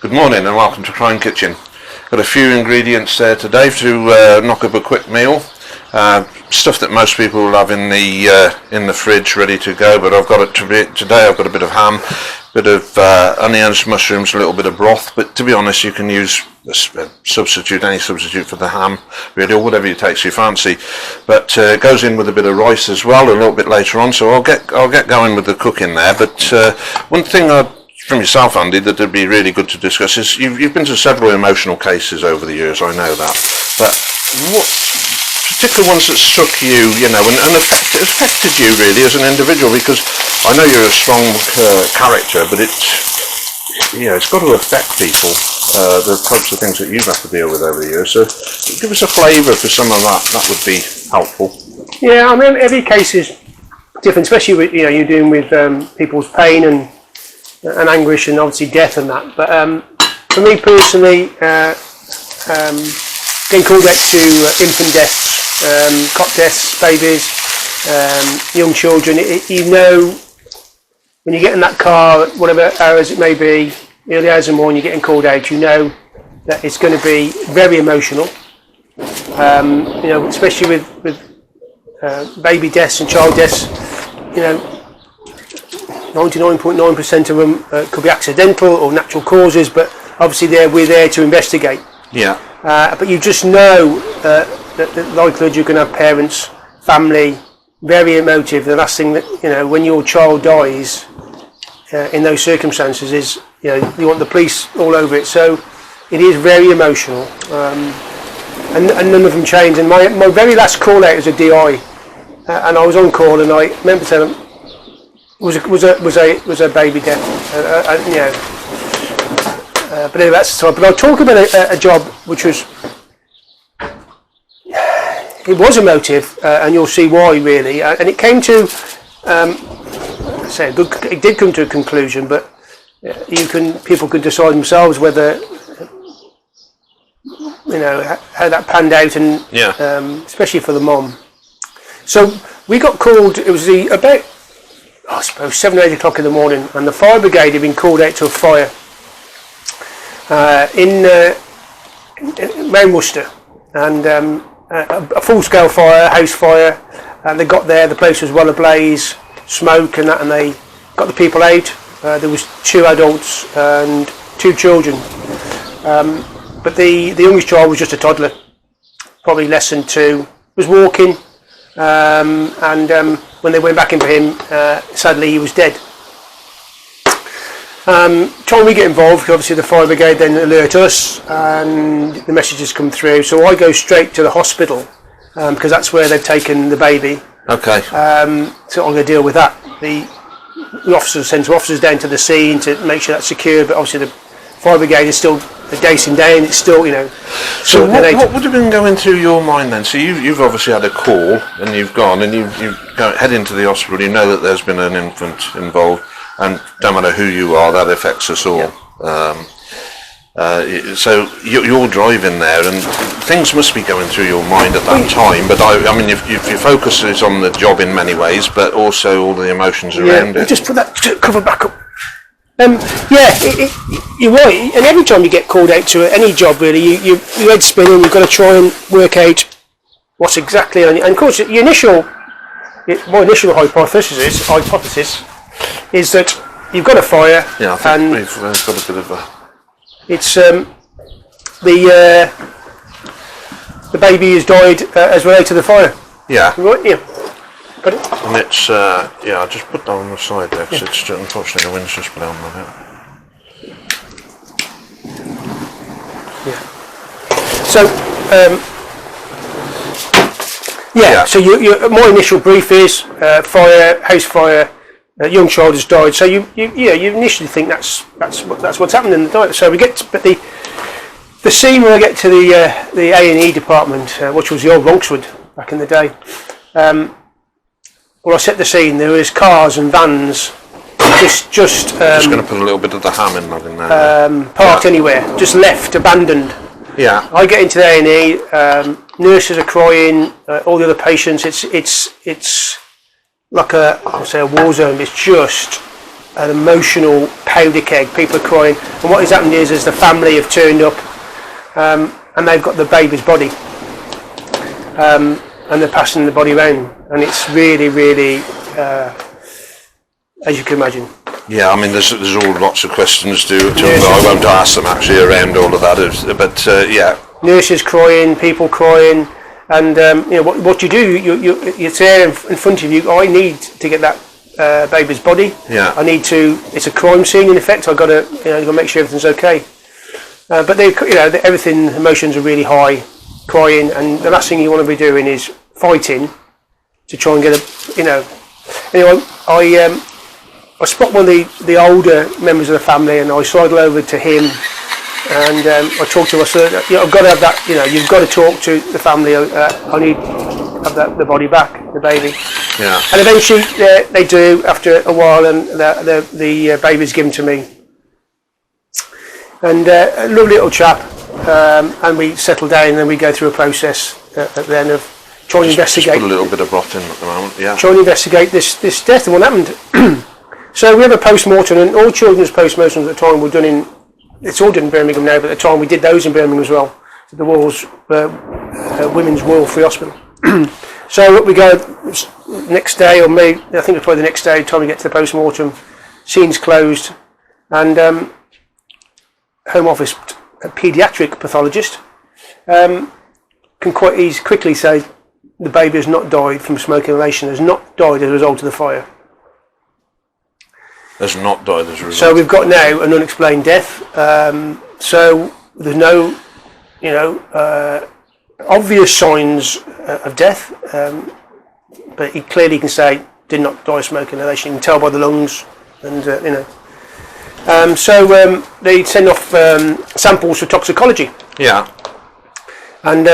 Good morning and welcome to Crime Kitchen. Got a few ingredients there today to knock up a quick meal. Stuff that most people will have in the fridge ready to go, but I've got it today. I've got a bit of ham, bit of onions, mushrooms, a little bit of broth. But to be honest, you can use any substitute for the ham, really, or whatever it takes your fancy. But it goes in with a bit of rice as well a little bit later on. So I'll get going with the cooking there. But one thing from yourself, Andy, that would be really good to discuss is you've been to several emotional cases over the years. I know that, but what particular ones that struck you, and affected you really as an individual? Because I know you're a strong character, but it's got to affect people. The types of things that you've had to deal with over the years. So give us a flavour for some of that. That would be helpful. Yeah, I mean every case is different, especially with you're dealing with people's pain and anguish and obviously death and that. But for me personally, getting called out to infant deaths, cot deaths, babies, young children, when you get in that car, whatever hours it may be, early hours in the morning, you're getting called out, you know that it's going to be very emotional, especially with baby deaths and child deaths. 99.9% of them could be accidental or natural causes, but obviously we're there to investigate. Yeah. But you just know that the likelihood you're going to have parents, family, very emotive. The last thing that, when your child dies in those circumstances is, you want the police all over it. So it is very emotional, and none of them change. And my very last call out was a DI, and I was on call, and I remember telling them, was a baby death, but anyway, that's the time. But I'll talk about a job which was emotive, and you'll see why really. And it came to, it did come to a conclusion, but people could decide themselves whether, how that panned out, and especially for the mom. So we got called. It was about, I suppose, 7 or 8 o'clock in the morning, and the fire brigade had been called out to a fire in around Worcester, and a full-scale fire, house fire. And they got there, the place was well ablaze, smoke and that, and they got the people out. There was 2 adults and 2 children, but the youngest child was just a toddler, probably less than 2. Was walking, and when they went back in for him, sadly he was dead. Trying to get involved, obviously the fire brigade then alert us, and the messages come through. So I go straight to the hospital, because that's where they've taken the baby. Okay. So I'm going to deal with that. The officers send 2 officers down to the scene to make sure that's secure, but obviously the fire brigade is still dacing down. It's still, So what would have been going through your mind then? So you've obviously had a call, and you've gone, and you head into the hospital. You know that there's been an infant involved, and no matter who you are, that affects us all. Yeah. So you're driving there, and things must be going through your mind at that time. But I mean, if your focus is on the job in many ways, but also all the emotions around it. Just put that cover back up. You're right. And every time you get called out to any job, really, your head's spinning. You've got to try and work out what's exactly on it. And of course, my initial hypothesis is that you've got a fire. Yeah, I think we've got a bit of a. It's the baby has died as related to the fire. Yeah. Right. Yeah. And it's I'll just put that on the side there, because it's unfortunately the wind's just blown on it. Yeah. So So my initial brief is fire, house fire. A young child has died, so you initially think that's what's happened in the night. So we get to, but the scene when I get to the A&E department, which was the old Ronkswood back in the day. Well, I set the scene. There was cars and vans, just going to put a little bit of the ham in there. Parked anywhere, just left, abandoned. Yeah. I get into the A&E. Nurses are crying. All the other patients. It's like a war zone. It's just an emotional powder keg. People are crying, and what has happened is the family have turned up, and they've got the baby's body, and they're passing the body around, and it's really, really, as you can imagine. Yeah, I mean, there's all lots of questions to I won't ask them actually around all of that, but yeah. Nurses crying, people crying, and you know what you do. It's there in front of you. I need to get that baby's body. Yeah. I need to. It's a crime scene in effect. I've got to, got to make sure everything's okay. But they, everything, emotions are really high, crying, and the last thing you want to be doing is fighting to try and get a, Anyway, I spot one of the older members of the family, and I sidle over to him, and I talk to him. I said, I've got to have that. You've got to talk to the family. I need to have the body back, the baby. Yeah. And eventually they do after a while, and the baby's given to me. And a lovely little chap, and we settle down, and then we go through a process at the end of trying to investigate. Just put a little bit of broth in at the moment, yeah. Trying to investigate this death and what happened. So we have a post-mortem, and all children's post-mortems at the time were done in. It's all done in Birmingham now, but at the time we did those in Birmingham as well. So the Women's Royal Free Hospital. So we go next day, or maybe I think it's probably the next day. Time we get to the post-mortem, scene's closed, and Home Office a paediatric pathologist can quite quickly say the baby has not died from smoke inhalation, has not died as a result of the fire. Has not died as a result. So we've got now an unexplained death. So there's no, obvious signs of death, but he clearly can say did not die of smoke inhalation. You can tell by the lungs, and So they send off samples for toxicology. Yeah. And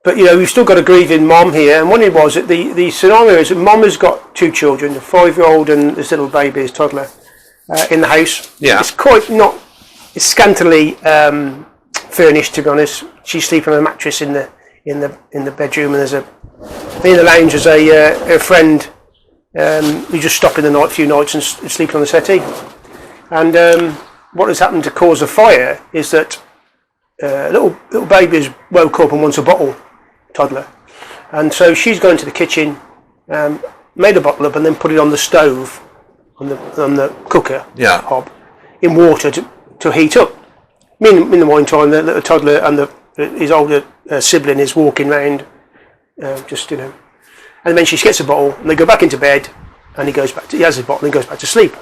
but we've still got a grieving mom here, and what it was that the scenario is that mom has got two children, a 5-year-old and this little baby, his toddler, in the house. Yeah. It's scantily furnished, to be honest. She's sleeping on a mattress in the bedroom, and there's in the lounge there's a friend who just stopped in the few nights and sleeping on the settee. And what has happened to cause a fire is that little baby has woke up and wants a bottle, toddler, and so she's gone to the kitchen, made a bottle up, and then put it on the stove, on the cooker hob, in water to heat up. In the morning time, the little toddler and his older sibling is walking round, and then she gets a bottle, and they go back into bed, and he has a bottle and goes back to sleep.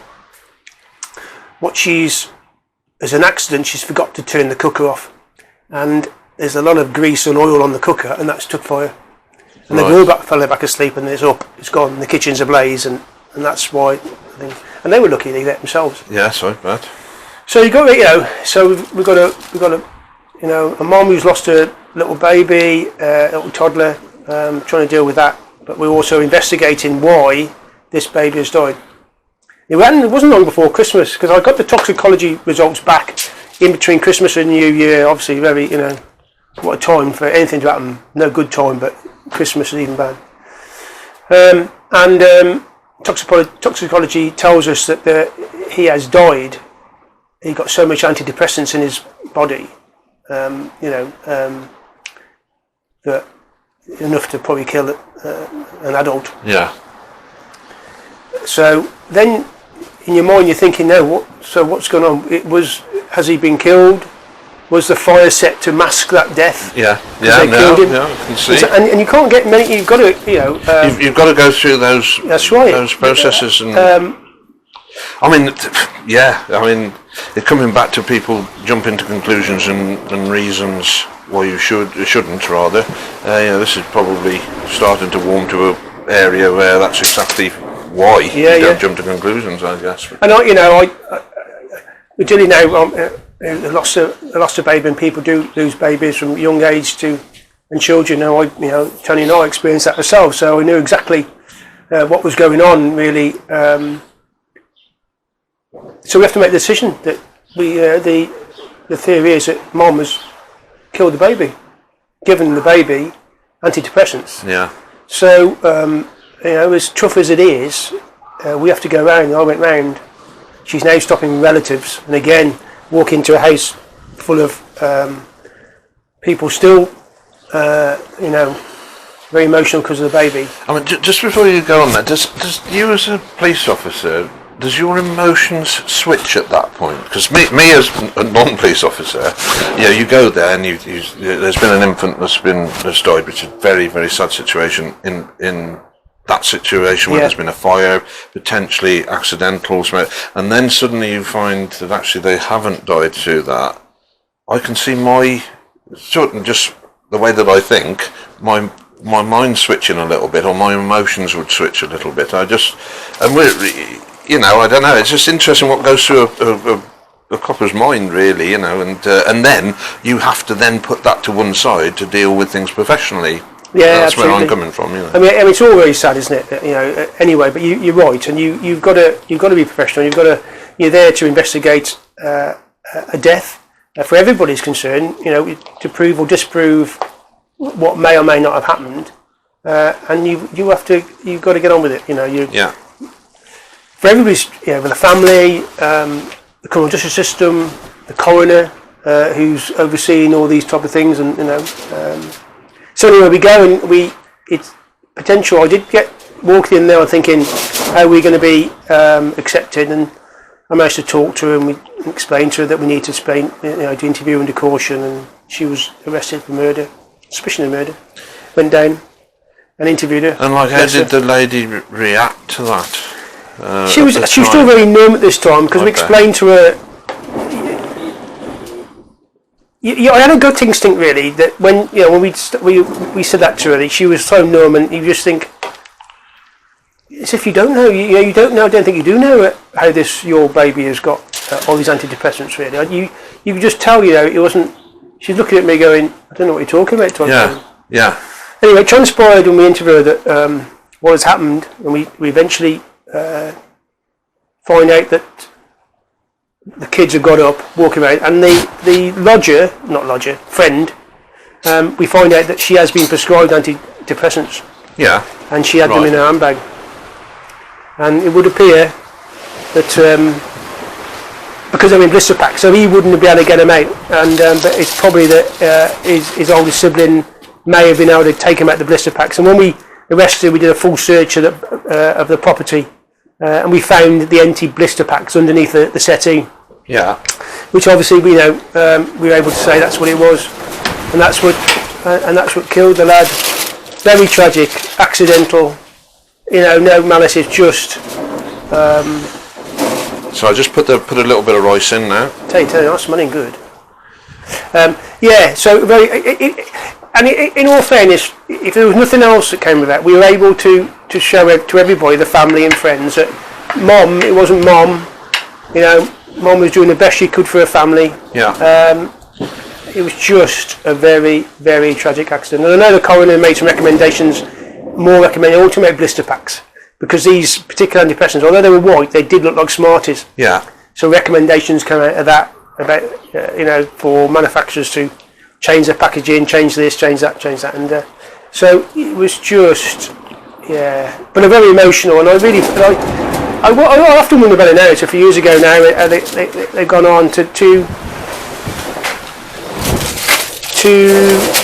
As an accident, she's forgot to turn the cooker off, and there's a lot of grease and oil on the cooker, and that's took fire. And they go fell back asleep, and it's gone. And the kitchen's ablaze, and that's why. And they were lucky they let themselves. Yeah, so bad. So we've got a mom who's lost her little baby, little toddler, trying to deal with that. But we're also investigating why this baby has died. It wasn't long before Christmas, because I got the toxicology results back in between Christmas and New Year. Obviously, very, what a time for anything to happen. No good time, but Christmas is even bad. Toxicology tells us that he has died. He got so much antidepressants in his body, that enough to probably kill an adult. Yeah. So then, in your mind, you're thinking, what's going on? Has he been killed? Was the fire set to mask that death? Yeah, killed him? Yeah, I can see. And you can't get many. You've got to, you've got to go through those. That's right. Those processes, and it's coming back to people jumping to conclusions and reasons why you shouldn't rather. This is probably starting to warm to an area where that's exactly why you don't jump to conclusions, I guess. And we're dealing now. Lost a baby, and people do lose babies from young age and children. Now, Tony and I experienced that ourselves, so I knew exactly what was going on. Really, so we have to make the decision that the theory is that mom has killed the baby, given the baby antidepressants. Yeah. So as tough as it is, we have to go round. I went round. She's now stopping relatives, and again, walk into a house full of people still, very emotional because of the baby. I mean, just before you go on there, does you as a police officer, does your emotions switch at that point? Because me as a non-police officer, you go there and there's been an infant that's died, which is a very, very sad situation in that situation where there's been a fire, potentially accidental, and then suddenly you find that actually they haven't died through that. I can see just the way that I think, my mind switching a little bit, or my emotions would switch a little bit. I don't know. It's just interesting what goes through a copper's mind, really, and then you have to then put that to one side to deal with things professionally. Yeah, that's absolutely. where I'm coming from. I mean, it's all very sad, isn't it? Anyway, but you're right, and you've got to be professional. You're there to investigate a death for everybody's concerned. To prove or disprove what may or may not have happened, and you've got to get on with it. For everybody's, for the family, the criminal justice system, the coroner who's overseeing all these type of things, and so anyway, we go and it's potential. I did get walking in there thinking, how are we going to be accepted? And I managed to talk to her, and we explained to her that we need to to interview under caution, and she was arrested for murder, suspicion of murder. Went down and interviewed her. And how did the lady react to that? She was still very numb at this time, because we explained to her. I had a gut instinct really that when we said that to her, that she was so numb, and you just think, as if you don't know. You don't know. I don't think you do know how your baby has got all these antidepressants. Really, you could just tell. It wasn't. She's looking at me going, I don't know what you're talking about. Yeah. Anyway, it transpired when we interviewed her that what has happened, and we eventually find out that the kids have got up, walking around, and the friend, we find out that she has been prescribed antidepressants. Yeah. And she had them in her handbag. And it would appear that because they're in blister packs, so he wouldn't be able to get them out. And but it's probably that his older sibling may have been able to take him out the blister packs. And when we arrested her, we did a full search of the property. And we found the empty blister packs underneath the settee. Yeah. Which obviously we were able to say that's what it was, and that's what killed the lad. Very tragic, accidental. No malice. It's just. So I just put a little bit of rice in now. Tell you, that's smelling good. So very. In all fairness, if there was nothing else that came with that, we were able to show it to everybody, the family and friends, that it wasn't mom. Mom was doing the best she could for her family. Yeah. It was just a very, very tragic accident. And I know the coroner made some recommendations, ultimate blister packs, because these particular antidepressants, although they were white, they did look like Smarties. Yeah. So recommendations came out of that about for manufacturers to change their packaging, change this, change that, and so it was just but a very emotional. And I often wonder about it now. It's a few years ago now. They've gone on to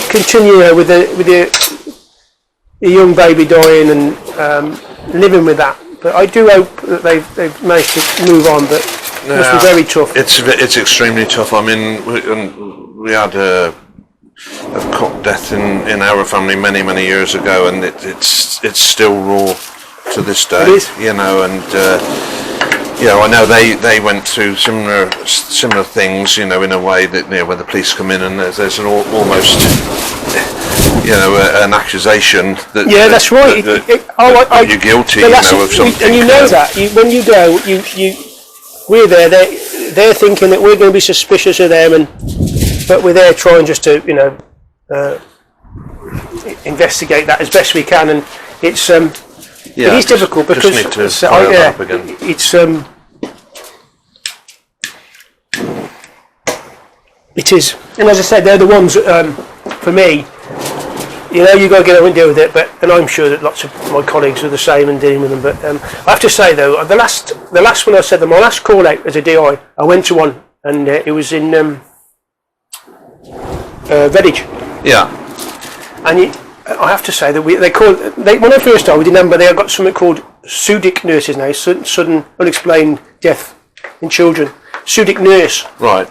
continue with a young baby dying and living with that. But I do hope that they've managed to move on. But it must be very tough. It's extremely tough. I mean, we had a cock death in our family many years ago, and it's still raw to this day. It is. And I know they went through similar things, in a way that where the police come in and there's an almost an accusation that that's right. That you're guilty, of something. And that when you go, we're there. They're thinking that we're going to be suspicious of them, but we're there trying just to investigate that as best we can, and it's it is difficult because just need to fire that up again. It is, and as I said, they're the ones for me you know, you got to get out and deal with it. But and I'm sure that lots of my colleagues are the same and dealing with them. But I have to say though, the last one I said, my last call out as a DI, I went to one, and it was in Redditch. Yeah. And I have to say that when I first started, we didn't have, but they got something called SUDIC nurses now, sudden unexplained death in children. SUDIC nurse. Right.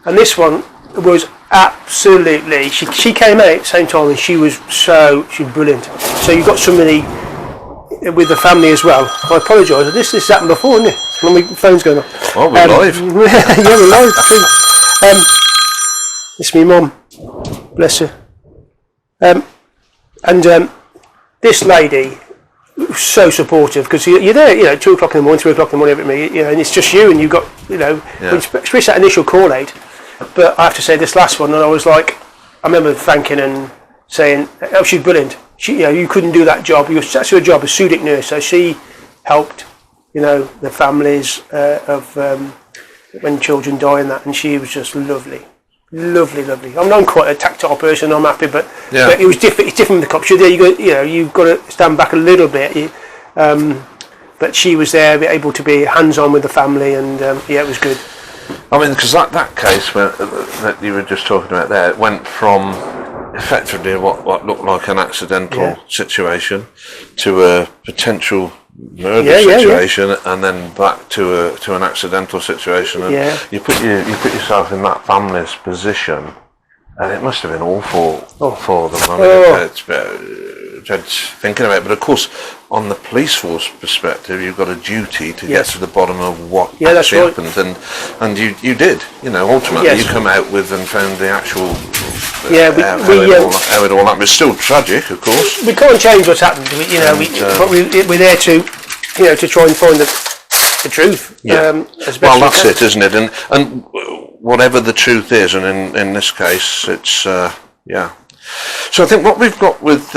And this one was absolutely. She came out at the same time, and she was brilliant. So you got somebody with the family as well. I apologise. This happened before, didn't it? When my phone's going off. Oh, we're live. Yeah, we're live. It's me mum. Bless her. This lady was so supportive, because you're there, you know, 2 o'clock in the morning, 3 o'clock in the morning, and it's just you, and you've got, you know, especially that initial call out. But I have to say, this last one, and I was like, I remember thanking and saying, oh, she's brilliant. She, you know, you couldn't do that job. That's your job as SUDIC nurse. So she helped, you know, the families of when children die and that, and she was just lovely. Lovely. I'm quite a tactile person. I'm happy, but it was different. It's different with the cops. You've got to stand back a little bit. But she was there, able to be hands-on with the family, and it was good. I mean, because that case that you were just talking about there, it went from effectively what looked like an accidental situation to a potential murder situation, and then back to an accidental situation. And you put yourself in that family's position, and it must have been awful for them. I mean, it's thinking about it, but of course, on the police force perspective, you've got a duty to get to the bottom of what actually happened, and you did. You know, ultimately, you come out with and found the actual how it all happened. It's still tragic, of course. We can't change what's happened. But we're there to, you know, to try and find the truth. As best that's it, isn't it? And whatever the truth is, and in this case, it's So I think what we've got with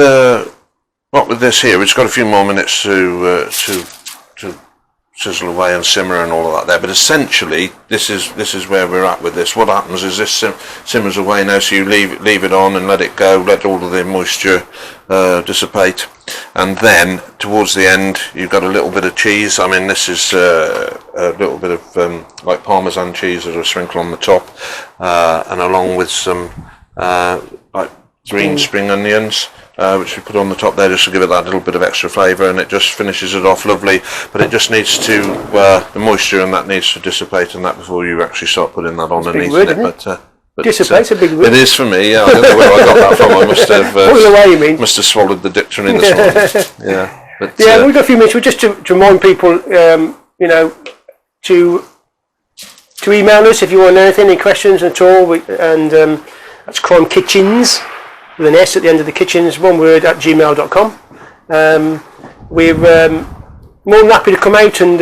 this here, it's got a few more minutes to sizzle away and simmer and all of that there. But essentially, this is where we're at with this. What happens is this simmers away now, so you leave it on and let it go, let all of the moisture dissipate, and then towards the end you've got a little bit of cheese. I mean, this is a little bit of like Parmesan cheese that will sprinkle on the top, and along with some like green spring onions, which we put on the top there just to give it that little bit of extra flavour, and it just finishes it off lovely. But it just needs to, the moisture and that needs to dissipate and that before you actually start putting that on and eating it. But dissipate's a big word. It is for me, I don't know where I got that from. I must have swallowed the dictionary this morning. We've got a few minutes. Just to remind people, you know, to email us if you want anything, any questions at all, and that's Crime Kitchens, with an S at the end of the kitchens, one word, at gmail.com. We're more than happy to come out and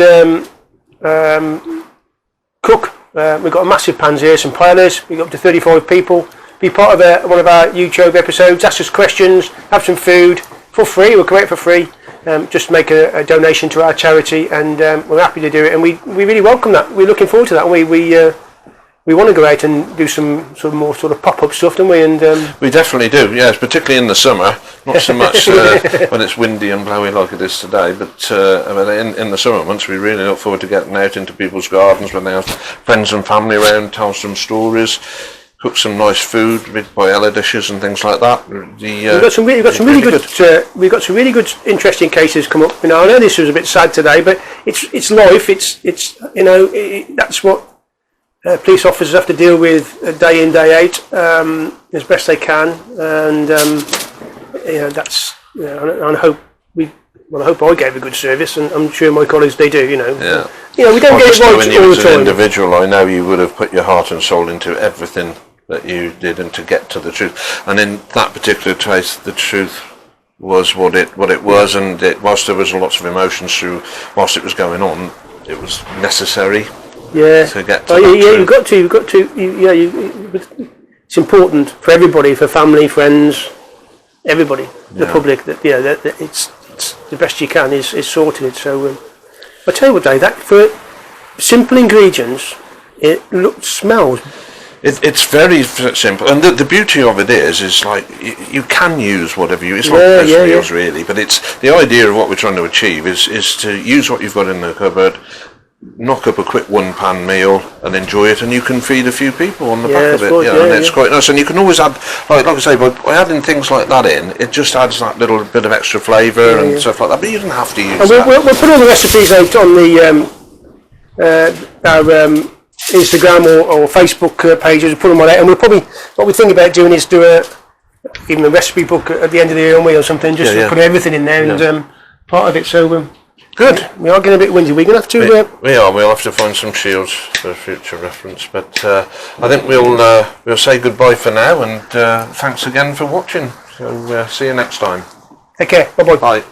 cook. We've got a massive pans here, some paellas. We've got up to 35 people. Be part of one of our YouTube episodes, ask us questions, have some food for free. We'll come out for free. Just make a donation to our charity, and we're happy to do it. And we really welcome that. We're looking forward to that. We want to go out and do some sort of more sort of pop-up stuff, don't we? And we definitely do, yes, particularly in the summer. Not so much when it's windy and blowy like it is today, but in the summer months we really look forward to getting out into people's gardens when they have friends and family around, tell some stories, cook some nice food, with paella dishes and things like that. We've got some really good, interesting cases come up. You know, I know this was a bit sad today, but it's life. It's you know, that's what police officers have to deal with day in, day out, as best they can, and you know, that's, you know, and I hope I gave a good service, and I'm sure my colleagues, they do. You know, you know, we don't get it right all the time. As an individual, I know you would have put your heart and soul into everything that you did, and to get to the truth. And in that particular case, the truth was what it was, and whilst there was lots of emotions whilst it was going on, it was necessary. To get to you've got to. It's important for everybody, for family, friends, everybody, the public. That it's the best you can is sorted. So I tell you what, Dave, that for simple ingredients, it smells It's very simple, and the beauty of it is like you can use whatever you. It's like Yeah, most yeah, meals really, but it's the idea of what we're trying to achieve is to use what you've got in the cupboard, knock up a quick one-pan meal and enjoy it, and you can feed a few people on the back of it. Good, And it's quite nice, and you can always add, like I say, by adding things like that in, it just adds that little bit of extra flavour and stuff like that. But you don't have to use and that. we'll put all the recipes out on the our Instagram or Facebook pages. We'll put them on it, and we'll probably, what we think about doing is do even a recipe book at the end of the year or something, just to put everything in there and part of it. So good. We are getting a bit windy. We're going to have to. We are. We'll have to find some shields for future reference. But I think we'll say goodbye for now, and thanks again for watching. So see you next time. Take care. Bye bye. Bye.